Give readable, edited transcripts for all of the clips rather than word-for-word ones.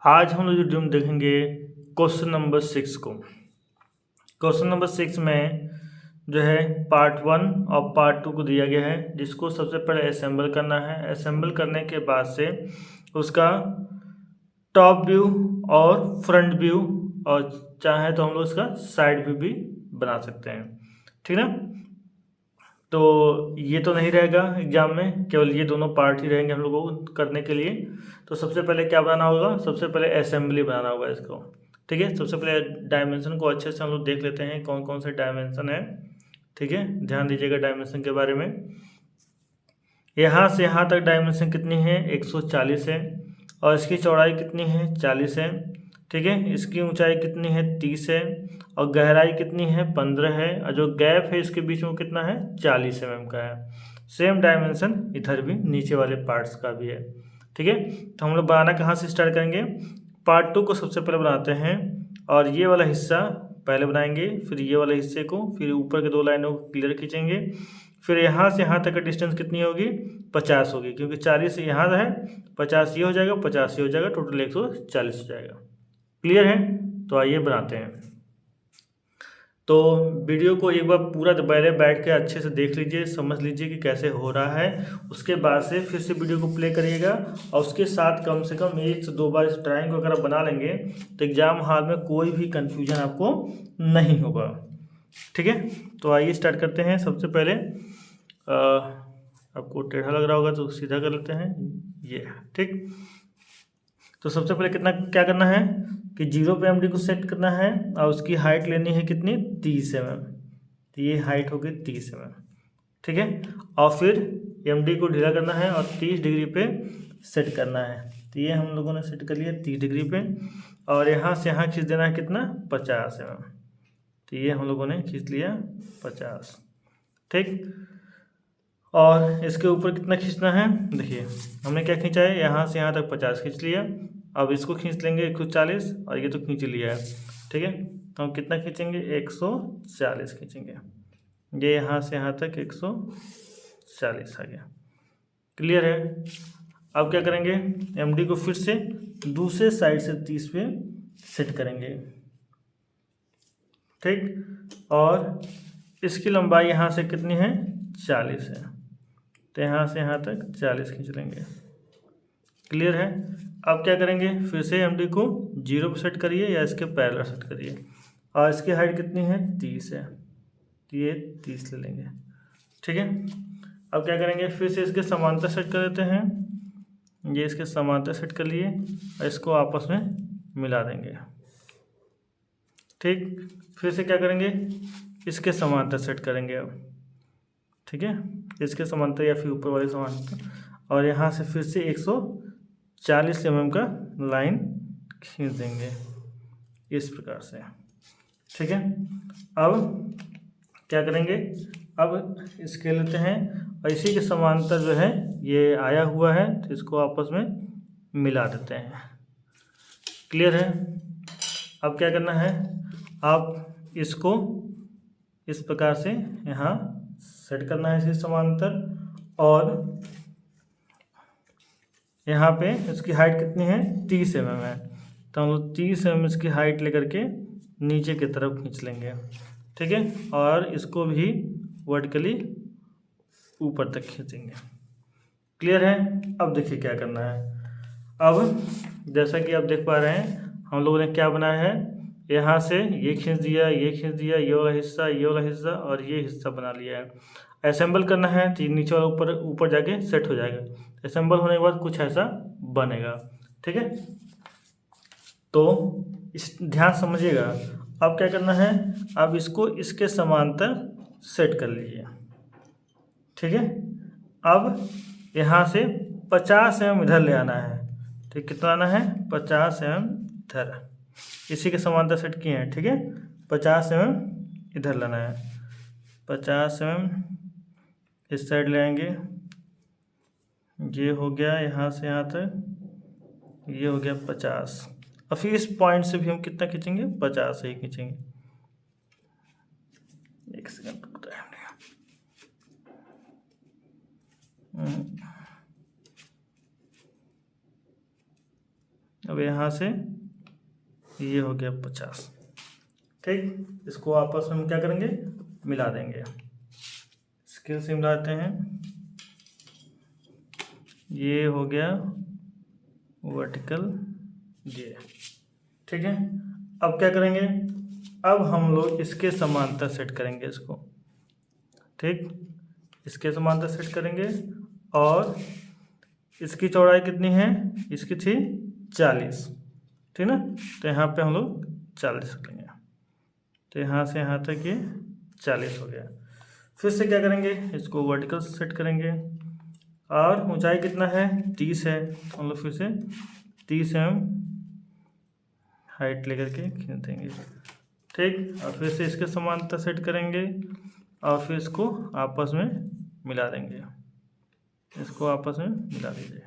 आज हम लोग वीडियो में देखेंगे क्वेश्चन नंबर 6 को। क्वेश्चन नंबर 6 में जो है पार्ट 1 और पार्ट 2 को दिया गया है, जिसको सबसे पहले असेंबल करना है। असेंबल करने के बाद से उसका टॉप व्यू और फ्रंट व्यू और चाहे तो हम लोग उसका साइड व्यू भी बना सकते हैं, ठीक ना। तो ये तो नहीं रहेगा एग्जाम में, केवल ये दोनों पार्ट ही रहेंगे हम लोगों को करने के लिए। तो सबसे पहले क्या बनाना होगा, सबसे पहले असेंबली बनाना होगा इसको, ठीक है। सबसे पहले डायमेंशन को अच्छे से हम लोग देख लेते हैं कौन कौन से डायमेंशन है, ठीक है। ध्यान दीजिएगा डायमेंशन के बारे में। यहाँ से यहाँ तक डायमेंशन कितनी है, 140 है। और इसकी चौड़ाई कितनी है, 40 है, ठीक है। इसकी ऊंचाई कितनी है, 30 है। और गहराई कितनी है, 15 है। और जो गैप है इसके बीच में कितना है, 40 mm का है। सेम डायमेंशन इधर भी नीचे वाले पार्ट्स का भी है, ठीक है। तो हम लोग बनाना कहाँ से स्टार्ट करेंगे, पार्ट 2 को सबसे पहले बनाते हैं। और ये वाला हिस्सा पहले बनाएंगे, फिर ये वाले हिस्से को, फिर ऊपर के 2 लाइनों को क्लियर खींचेंगे। फिर यहाँ से यहाँ तक का डिस्टेंस कितनी होगी, 50 होगी, क्योंकि 40 से यहाँ है, 50 ये हो जाएगा, 50 ये हो जाएगा, टोटल 140 हो जाएगा। क्लियर है। तो आइए बनाते हैं। तो वीडियो को एक बार पूरा पहले बैठ के अच्छे से देख लीजिए, समझ लीजिए कि कैसे हो रहा है। उसके बाद से फिर से वीडियो को प्ले करिएगा और उसके साथ कम से कम 1 से 2 बार इस ड्राइंग को अगर आप बना लेंगे तो एग्जाम हॉल में कोई भी कन्फ्यूजन आपको नहीं होगा, ठीक है। तो आइए स्टार्ट करते हैं। सबसे पहले आपको टेढ़ा लग रहा होगा तो सीधा कर लेते हैं, ये ठीक। तो सबसे पहले कितना क्या करना है कि 0 पे एमडी को सेट करना है और उसकी हाइट लेनी है कितनी, 30 mm। तो ये हाइट होगी 30 mm, ठीक है। और फिर एमडी को ढीला करना है और 30 डिग्री पे सेट करना है। तो ये हम लोगों ने सेट कर लिया 30 डिग्री पे। और यहाँ से यहाँ खींच देना है कितना, 50 mm। तो ये हम लोगों ने खींच लिया 50, ठीक। और इसके ऊपर कितना खींचना है, देखिए हमने क्या खींचा है, यहाँ से यहाँ तक 50 खींच लिया। अब इसको खींच लेंगे 140 और ये तो खींच लिया है, ठीक है। तो हम कितना खींचेंगे, 140 खींचेंगे। ये यहाँ से यहाँ तक 140 आ गया। क्लियर है। अब क्या करेंगे, एमडी को फिर से दूसरे साइड से 30 पे सेट करेंगे, ठीक। और इसकी लंबाई यहाँ से कितनी है, 40 है। तो यहाँ से यहाँ तक 40 खींच लेंगे। क्लियर है। अब क्या करेंगे, फिर से एमडी को 0 पे सेट करिए या इसके पैरेलल सेट करिए। और इसकी हाइट कितनी है, 30 है। तो ये 30 ले लेंगे, ठीक है। अब क्या करेंगे, फिर से इसके समांतर सेट कर देते हैं। ये इसके समांतर सेट कर लिए और इसको आपस में मिला देंगे, ठीक। फिर से क्या करेंगे, इसके समांतर सेट करेंगे अब, ठीक है। इसके समांतर या फिर ऊपर वाले समांतर। और यहाँ से फिर से 140 mm का लाइन खींच देंगे इस प्रकार से, ठीक है। अब क्या करेंगे, अब इसके लेते हैं और इसी के समांतर जो है ये आया हुआ है, तो इसको आपस में मिला देते हैं। क्लियर है। अब क्या करना है, आप इसको इस प्रकार से यहाँ सेट करना है इसके समांतर। और यहाँ पे इसकी हाइट कितनी है, 30 mm है। तो हम लोग 30 mm इसकी हाइट लेकर के नीचे की तरफ खींच लेंगे, ठीक है। और इसको भी वर्टिकली ऊपर तक खींचेंगे। क्लियर है। अब देखिए क्या करना है। अब जैसा कि आप देख पा रहे हैं, हम लोगों ने क्या बनाया है, यहाँ से ये खींच दिया, ये खींच दिया, ये वाला हिस्सा, ये वाला हिस्सा और ये हिस्सा बना लिया है। असेंबल करना है तो नीचे वाला ऊपर ऊपर जाके सेट हो जाएगा। असेंबल होने के बाद कुछ ऐसा बनेगा, ठीक है। तो इस ध्यान समझिएगा। अब क्या करना है, अब इसको इसके समांतर सेट कर लीजिए, ठीक है। अब यहाँ से 50 mm इधर ले आना है, ठीक। कितना आना है, 50 mm इधर, इसी के समांतर सेट किए हैं, ठीक है। 50 mm इधर लाना है, 50 mm इस साइड ले आएंगे। ये हो गया यहाँ से यहाँ तक, ये हो गया 50। और फिर इस पॉइंट से भी हम कितना खींचेंगे, 50 ही खींचेंगे। एक सेकंड रुकता है। अब यहाँ से ये हो गया 50। ठीक, इसको आपस में हम क्या करेंगे, मिला देंगे। स्केल से मिलाते हैं, ये हो गया वर्टिकल ये। ठीक है, अब क्या करेंगे, अब हम लोग इसके समांतर सेट करेंगे इसको। ठीक, इसके समांतर सेट करेंगे और इसकी चौड़ाई कितनी है, इसकी थी 40, ठीक ना। तो यहाँ पे हम लोग 40 रखेंगे, तो यहाँ से यहाँ तक ये 40 हो गया। फिर से क्या करेंगे, इसको वर्टिकल सेट करेंगे और ऊंचाई कितना है, 30 है। हम लोग फिर से 30 mm हाइट लेकर के खींच देंगे। ठीक, और फिर से इसके समांतर सेट करेंगे और फिर इसको आपस में मिला देंगे, इसको आपस में मिला दीजिए।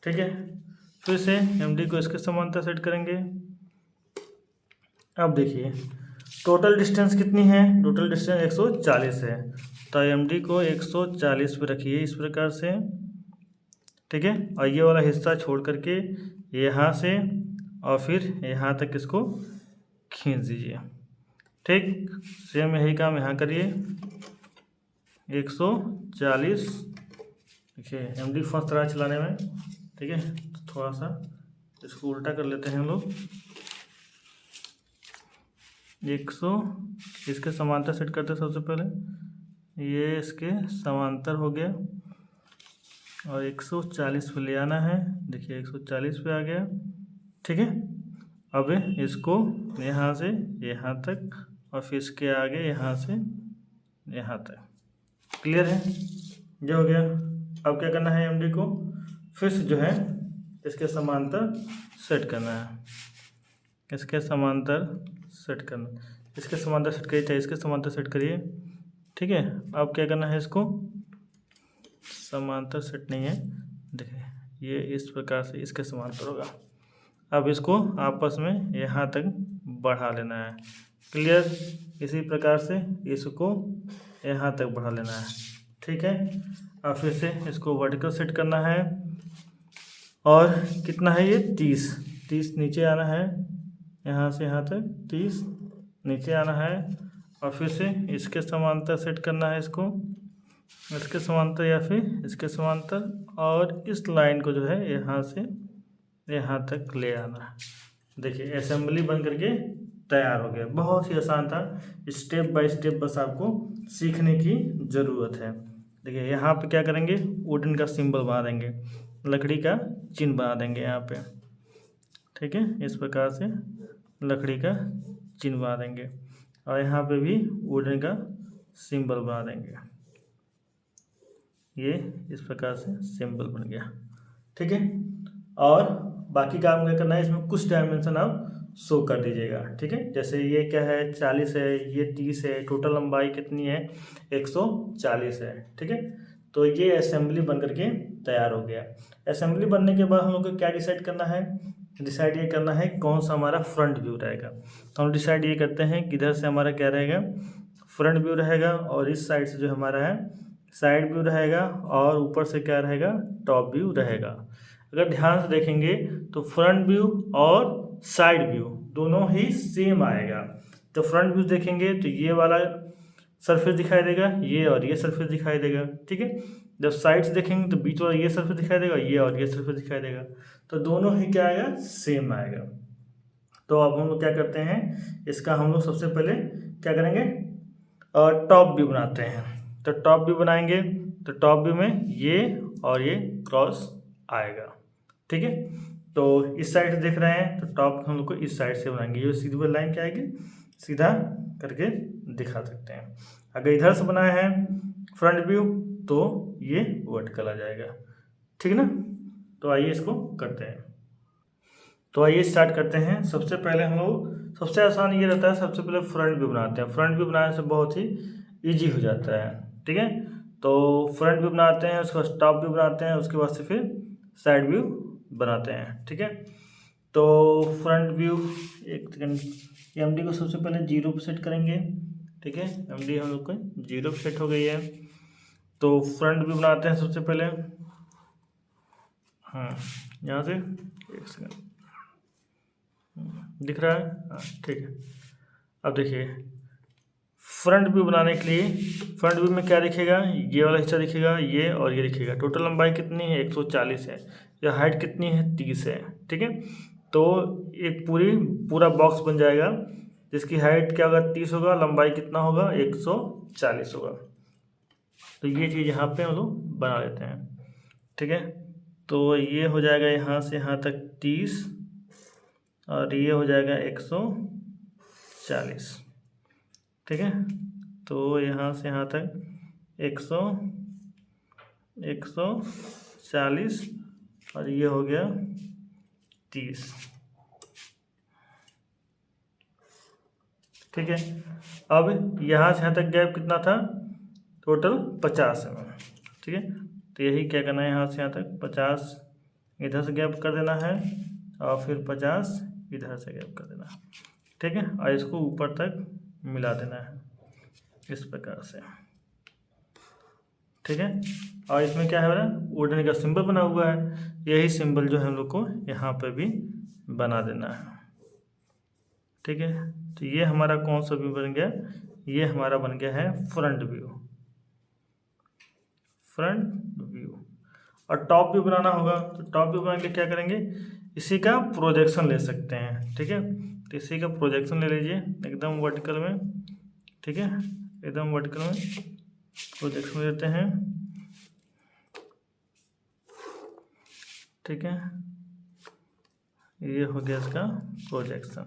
ठीक है, फिर से MD को इसके समांतर सेट करेंगे। अब देखिए टोटल डिस्टेंस कितनी है, टोटल डिस्टेंस 140 है, तो MD को 140 पे रखिए इस प्रकार से। ठीक है, और ये वाला हिस्सा छोड़ करके यहाँ से और फिर यहाँ तक इसको खींच दीजिए। ठीक, सेम यही काम यहाँ करिए, 140। देखिए MD फंस रहा है चलाने में। ठीक है, तो थोड़ा सा इसको उल्टा कर लेते हैं हम लोग। 100 इसके समांतर सेट करते हैं सबसे पहले, ये इसके समांतर हो गया और 140 पे ले आना है। देखिए 140 पे आ गया। ठीक है, अब इसको यहाँ से यहाँ तक और फिर इसके आगे यहाँ से यहाँ तक। क्लियर है, ये हो गया। अब क्या करना है, MD को फिर से जो है इसके समांतर सेट करना है, इसके समांतर सेट करना, इसके समांतर सेट करिए चाहे इसके समांतर सेट करिए। ठीक है, अब क्या करना है, इसको समांतर सेट नहीं है, देखिए ये इस प्रकार से इसके समांतर होगा। अब इसको आपस में यहाँ तक बढ़ा लेना है। क्लियर, इसी प्रकार से इसको यहाँ तक बढ़ा लेना है। ठीक है, अब फिर से इसको वर्टिकल सेट करना है और कितना है ये 30 नीचे आना है, यहाँ से यहाँ तक 30 नीचे आना है और फिर से इसके समांतर सेट करना है, इसको इसके समांतर या फिर इसके समांतर, और इस लाइन को जो है यहाँ से यहाँ तक ले आना है। देखिए असेंबली बन करके तैयार हो गया। बहुत ही आसान था, स्टेप बाय स्टेप बस आपको सीखने की ज़रूरत है। देखिए यहाँ पे क्या करेंगे, वुडन का सिंबल बना देंगे, लकड़ी का चिन्ह बना देंगे यहाँ पे। ठीक है, इस प्रकार से लकड़ी का चिन्ह बना देंगे और यहाँ पे भी वुडन का सिंबल बना देंगे। ये इस प्रकार से सिंबल बन गया। ठीक है, और बाकी काम क्या करना है, इसमें कुछ डायमेंशन आप शो कर दीजिएगा। ठीक है, जैसे ये क्या है 40 है, ये 30 है, टोटल लंबाई कितनी है 140 है। ठीक है, तो ये असेंबली बन करके तैयार हो गया। असेंबली बनने के बाद हम लोग को क्या डिसाइड करना है, डिसाइड ये करना है कौन सा हमारा फ्रंट व्यू रहेगा। तो हम डिसाइड ये करते हैं कि इधर से हमारा क्या रहेगा, फ्रंट व्यू रहेगा, और इस साइड से जो हमारा है साइड व्यू रहेगा, और ऊपर से क्या रहेगा, टॉप व्यू रहेगा। अगर ध्यान से देखेंगे तो फ्रंट व्यू और साइड व्यू दोनों ही सेम आएगा। तो फ्रंट व्यू देखेंगे तो ये वाला सरफेस दिखाई देगा, ये और ये सरफेस दिखाई देगा। ठीक है, जब साइड्स देखेंगे तो बीच वाला ये सरफेस दिखाई देगा, ये और ये सरफेस दिखाई देगा, तो दोनों ही क्या आएगा, सेम आएगा। तो अब हम लोग क्या करते हैं, इसका हम लोग सबसे पहले क्या करेंगे, टॉप व्यू बनाते हैं। तो टॉप व्यू बनाएंगे तो टॉप व्यू में ये और ये क्रॉस आएगा। ठीक है, तो इस साइड से देख रहे हैं तो टॉप हम लोग को इस साइड से बनाएंगे। ये सीधी वाली लाइन क्या आएगी, सीधा करके दिखा सकते हैं। अगर इधर से बनाए हैं फ्रंट व्यू तो ये वर्टिकल आ जाएगा। ठीक है ना, तो आइए इसको करते हैं। तो आइए स्टार्ट करते हैं। सबसे पहले हम लोग, सबसे आसान ये रहता है, सबसे पहले फ्रंट व्यू बनाते हैं। फ्रंट व्यू बनाने से बहुत ही ईजी हो जाता है। ठीक है, तो फ्रंट व्यू बनाते हैं, उसके बाद टॉप व्यू बनाते हैं, उसके बाद से फिर साइड व्यू बनाते हैं। ठीक है, तो फ्रंट व्यू, एक सेकेंड, MD को सबसे पहले 0 पे सेट करेंगे। ठीक है, MD हम लोग को 0 पे सेट हो गई है। तो फ्रंट व्यू बनाते हैं सबसे पहले, यहाँ से एक सेकेंड, दिख रहा है? हाँ ठीक है। अब देखिए फ्रंट व्यू बनाने के लिए फ्रंट व्यू में क्या दिखेगा, ये वाला हिस्सा दिखेगा, ये और ये दिखेगा। टोटल लंबाई कितनी है, 140 है। या हाइट कितनी है, 30 है। ठीक है, तो एक पूरा बॉक्स बन जाएगा जिसकी हाइट क्या होगा, 30 होगा, लंबाई कितना होगा, 140 होगा। तो ये चीज़ यहाँ पे हम लोग बना लेते हैं। ठीक है, तो ये हो जाएगा यहाँ से यहाँ तक 30 और ये हो जाएगा 140। ठीक है, तो यहाँ से यहाँ तक 140 और ये हो गया 30। ठीक है, अब यहाँ से यहाँ तक गैप कितना था, टोटल 50 है। ठीक है, तो यही क्या करना है, यहाँ से यहाँ तक 50 इधर से गैप कर देना है और फिर 50 इधर से गैप कर देना है। ठीक है, और इसको ऊपर तक मिला देना है इस प्रकार से। ठीक है, और इसमें क्या है ना, वुडन का सिंबल बना हुआ है, यही सिंबल जो है हम लोग को यहाँ पे भी बना देना है। ठीक है, तो ये हमारा कौन सा व्यू बन गया, ये हमारा बन गया है फ्रंट व्यू। फ्रंट व्यू और टॉप व्यू बनाना होगा, तो टॉप व्यू बनाने के लिए क्या करेंगे, इसी का प्रोजेक्शन ले सकते हैं। ठीक है, तो इसी का प्रोजेक्शन ले लीजिए एकदम वर्टिकल में। ठीक है, एकदम वर्टिकल में प्रोजेक्शन लेते हैं। ठीक है, ये हो गया इसका प्रोजेक्शन।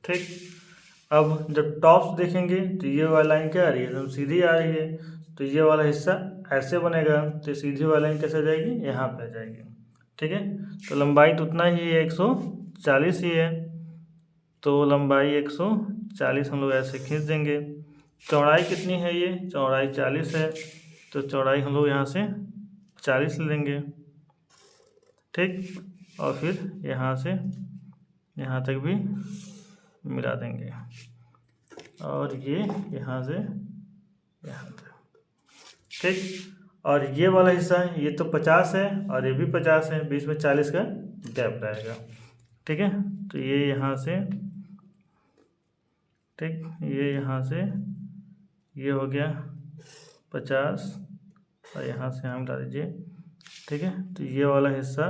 ठीक, अब जब टॉप्स देखेंगे तो ये वाला लाइन क्या आ रही है, एकदम सीधी आ रही है, तो ये वाला हिस्सा ऐसे बनेगा, तो सीधी वाला लाइन कैसे जाएगी, यहाँ पे आ जाएगी। ठीक है, तो लंबाई तो उतना ही है, 140 ही है, तो लंबाई 140 हम लोग ऐसे खींच देंगे। चौड़ाई कितनी है, ये चौड़ाई 40 है, तो चौड़ाई हम लोग यहाँ से 40 ले लेंगे। ठीक, और फिर यहाँ से यहाँ तक भी मिला देंगे और ये यहाँ से यहाँ तक। ठीक, और ये वाला हिस्सा है, ये तो 50 है और ये भी 50 है, बीच में 40 का गैप रहेगा। ठीक है, तो ये यहाँ से, ठीक, ये यहाँ से ये हो गया 50 और यहाँ से यहाँ मिला दीजिए। ठीक है, तो ये वाला हिस्सा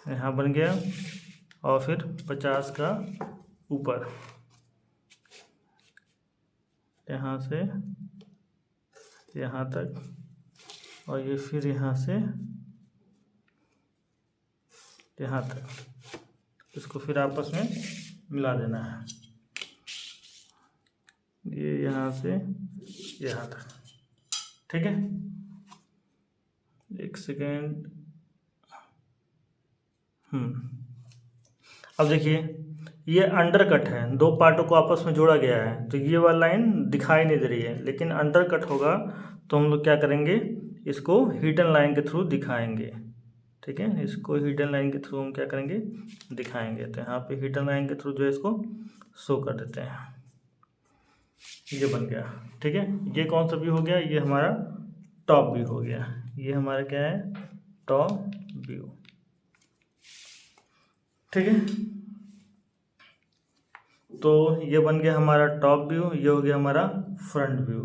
यहाँ बन गया और फिर 50 का ऊपर यहाँ से यहाँ तक और ये फिर यहाँ से यहाँ तक, इसको फिर आपस में मिला देना है, ये यहाँ से यहाँ तक। ठीक है, एक सेकेंड। अब देखिए ये अंडर कट है, दो पार्टों को आपस में जोड़ा गया है, तो ये वाला लाइन दिखाई नहीं दे रही है, लेकिन अंडर कट होगा तो हम लोग क्या करेंगे, इसको हिडन लाइन के थ्रू दिखाएंगे। ठीक है, इसको हिडन लाइन के थ्रू हम क्या करेंगे, दिखाएंगे। तो यहाँ पे हिडन लाइन के थ्रू जो है इसको शो कर देते हैं, ये बन गया। ठीक है, ये कौन सा व्यू हो गया, ये हमारा टॉप व्यू हो गया। ये हमारा क्या है, टॉप व्यू। ठीक है, तो ये बन गया हमारा टॉप व्यू, ये हो गया हमारा फ्रंट व्यू।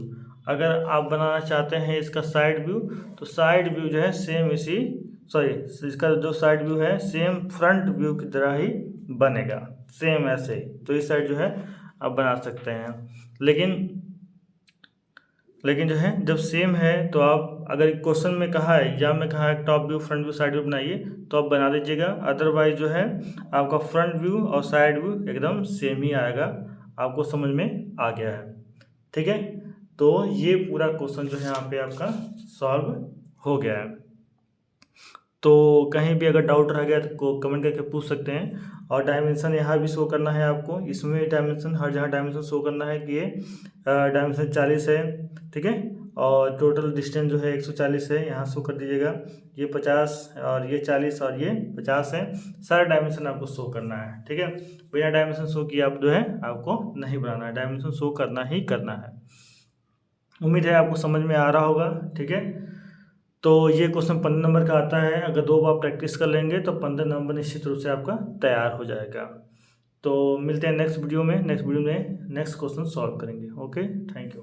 अगर आप बनाना चाहते हैं इसका साइड व्यू, तो साइड व्यू जो है सेम इसका जो साइड व्यू है सेम फ्रंट व्यू की तरह ही बनेगा, सेम ऐसे ही। तो इस साइड जो है आप बना सकते हैं, लेकिन जो है जब सेम है तो आप, अगर क्वेश्चन में कहा है, एग्जाम में कहा है top view front view side view बनाइए, तो आप बना दीजिएगा। अदरवाइज जो है आपका फ्रंट व्यू और साइड व्यू एकदम सेम ही आएगा। आपको समझ में आ गया है? ठीक है, तो ये पूरा क्वेश्चन जो है यहाँ पे आपका सॉल्व हो गया है। तो कहीं भी अगर डाउट रह गया तो कमेंट करके पूछ सकते हैं। और डायमेंशन यहाँ भी शो करना है आपको, इसमें भी डायमेंशन, हर जगह डायमेंशन शो करना है कि ये डायमेंशन 40 है। ठीक है, और टोटल डिस्टेंस जो है 140 है, यहाँ शो कर दीजिएगा। ये 50 और ये 40 और ये 50 है, सारा डायमेंशन आपको शो करना है। ठीक है, बिना डायमेंशन शो किए आप जो है आपको नहीं बनाना है, डायमेंशन शो करना ही करना है। उम्मीद है आपको समझ में आ रहा होगा। ठीक है, तो तो ये क्वेश्चन 15 नंबर का आता है। अगर 2 बार प्रैक्टिस कर लेंगे तो 15 नंबर निश्चित रूप से आपका तैयार हो जाएगा। तो मिलते हैं नेक्स्ट वीडियो में नेक्स्ट क्वेश्चन सॉल्व करेंगे। Okay, thank you.